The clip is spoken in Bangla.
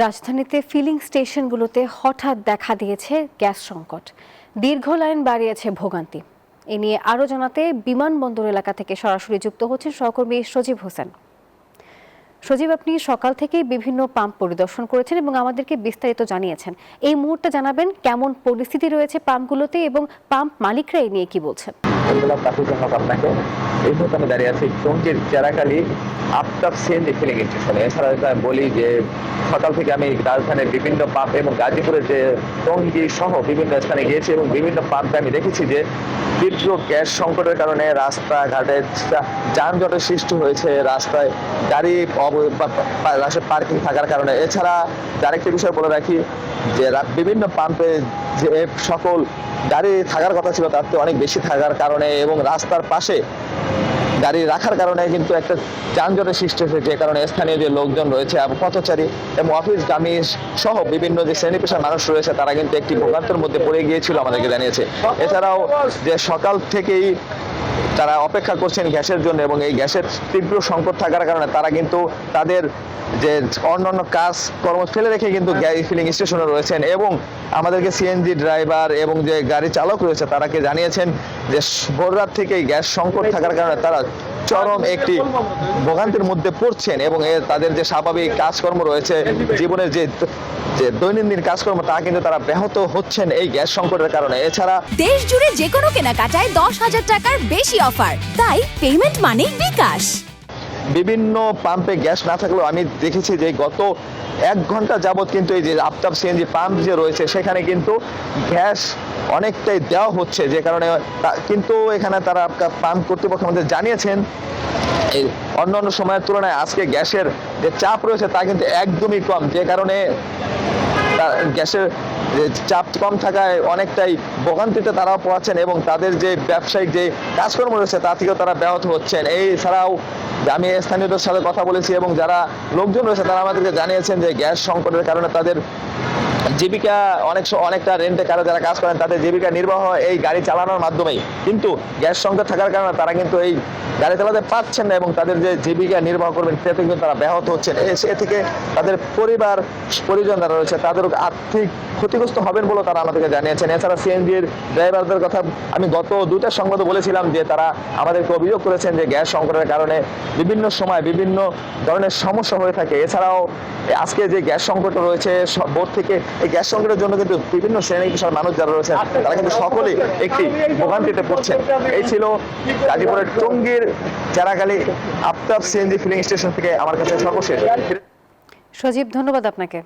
রাজধানীতে ফিলিং স্টেশনগুলোতে হঠাৎ দেখা দিয়েছে গ্যাস সংকট। দীর্ঘ লাইন বাড়িয়েছে ভোগান্তি। এ নিয়ে আরও জানাতে বিমানবন্দর এলাকা থেকে সরাসরি যুক্ত হচ্ছেন সহকর্মী সজীব হোসেন। সজীব, আপনি সকাল থেকেই বিভিন্ন পাম্প পরিদর্শন করেছেন এবং আমাদেরকে বিস্তারিত জানিয়েছেন। এই মুহূর্তে জানাবেন কেমন পরিস্থিতি রয়েছে পাম্পগুলোতে এবং পাম্প মালিকরা এই নিয়ে কি বলছেন। আপনাকে এই মুহূর্তে আমি দাঁড়িয়ে আছি টঙ্গীর চেরাকালী আফতাব সিএনজি ফিলিং স্টেশনে। এছাড়া বলি যে সকাল থেকে আমি রাজধানীর বিভিন্ন পাম্প এবং গাজীপুরের যে টঙ্গী সহ বিভিন্ন স্থানে গিয়েছি এবং বিভিন্ন পাম্পে আমি দেখেছি যে তীব্র গ্যাস সংকটের কারণে রাস্তাঘাটে যানজটের সৃষ্টি হয়েছে, রাস্তায় গাড়ি পার্কিং থাকার কারণে। এছাড়া আরেকটি বিষয় বলে রাখি যে বিভিন্ন পাম্পে যে সকল গাড়ি থাকার কথা ছিল তার থেকে অনেক বেশি থাকার কারণে এবং রাস্তার পাশে গাড়ি রাখার কারণে কিন্তু একটা যানজটের সৃষ্টি হয়েছে, যে কারণে স্থানীয় যে লোকজন রয়েছে পথচারী এবং অফিসগামী সহ বিভিন্ন যে শ্রেণী পেশার মানুষ রয়েছে তারা কিন্তু একটি ভোগান্তির মধ্যে পড়ে গিয়েছিল আমাদেরকে জানিয়েছে। এছাড়াও যে সকাল থেকেই তারা অপেক্ষা করছেন গ্যাসের জন্য এবং এই গ্যাসের তীব্র সংকট থাকার কারণে তারা কিন্তু তাদের যে অন্যান্য কাজ কর্ম ফেলে রেখে কিন্তু গ্যাস ফিলিং স্টেশনে রয়েছেন এবং আমাদেরকে সিএনজি ড্রাইভার এবং যে গাড়ি চালক রয়েছে তারাকে জানিয়েছেন যে ভোররাত থেকেই গ্যাস সংকট থাকার কারণে তারা চরম একটি ভোগান্তির মধ্যে পড়ছেন এবং তাদের যে স্বাভাবিক কাজকর্ম রয়েছে, জীবনের যে দৈনন্দিন কাজকর্ম তা কিন্তু তারা ব্যাহত হচ্ছেন এই গ্যাস সংকটের কারণে। এছাড়া দেশ জুড়ে যে কোনো কেনাকাটায় 10,000 টাকার বেশি অফার, তাই পেমেন্ট মানেই বিকাশ। বিভিন্ন পাম্পে গ্যাস না থাকলেও আমি দেখেছি যে গত 1 ঘন্টা যাবত কিন্তু এই যে আফতাব সিএনজি পাম্প যে রয়েছে সেখানে কিন্তু গ্যাস অনেকটাই দেওয়া হচ্ছে, যে কারণে কিন্তু এখানে তারা পাম্প কর্তৃপক্ষ আমাদের জানিয়েছেন এই অন্যান্য সময়ের তুলনায় আজকে গ্যাসের যে চাপ রয়েছে তা কিন্তু একদমই কম, যে কারণে গ্যাসের চাপ কম থাকায় অনেকটাই ভোগান্তিতে তারাও পড়াচ্ছেন এবং তাদের যে ব্যবসায়িক যে কাজকর্ম রয়েছে তা থেকেও তারা ব্যাহত হচ্ছেন। এছাড়াও আমি স্থানীয়দের সাথে কথা বলেছি এবং যারা লোকজন রয়েছে তারা আমাদেরকে জানিয়েছেন যে গ্যাস সংকটের কারণে তাদের জীবিকা অনেকটা রেন্টে কারো যারা কাজ করেন তাদের জীবিকা নির্বাহ এই গাড়ি চালানোর মাধ্যমেই, কিন্তু গ্যাস সংকট থাকার কারণে তারা কিন্তু এই গাড়ি চালাতে পারছেন না এবং তাদের যে জীবিকা নির্বাহ করবেন সেটা কিন্তু তারা ব্যাহত হচ্ছেন। এ থেকে তাদের পরিজন যারা রয়েছে তাদের আর্থিক ক্ষতিগ্রস্ত হবেন বলে তারা আমাদেরকে জানিয়েছেন। এছাড়া সিএনজির ড্রাইভারদের কথা আমি গত 2টার সংবাদে বলেছিলাম যে তারা আমাদেরকে অভিযোগ করেছেন যে গ্যাস সংকটের কারণে বিভিন্ন সময় বিভিন্ন ধরনের সমস্যা হয়ে থাকে। এছাড়াও আজকে যে গ্যাস সংকট রয়েছে ভোর থেকে এই গ্যাস সংকটের জন্য কিন্তু বিভিন্ন শ্রেণী পেশার মানুষ যারা রয়েছে তারা কিন্তু সকলেই একটি ভোগান্তিতে পড়ছেন। এই ছিল গাজীপুরের টঙ্গীর চেরাকালী আফতাব সিএনজি ফিলিং স্টেশন থেকে আমার কাছে সর্বশেষ। সজীব, ধন্যবাদ আপনাকে।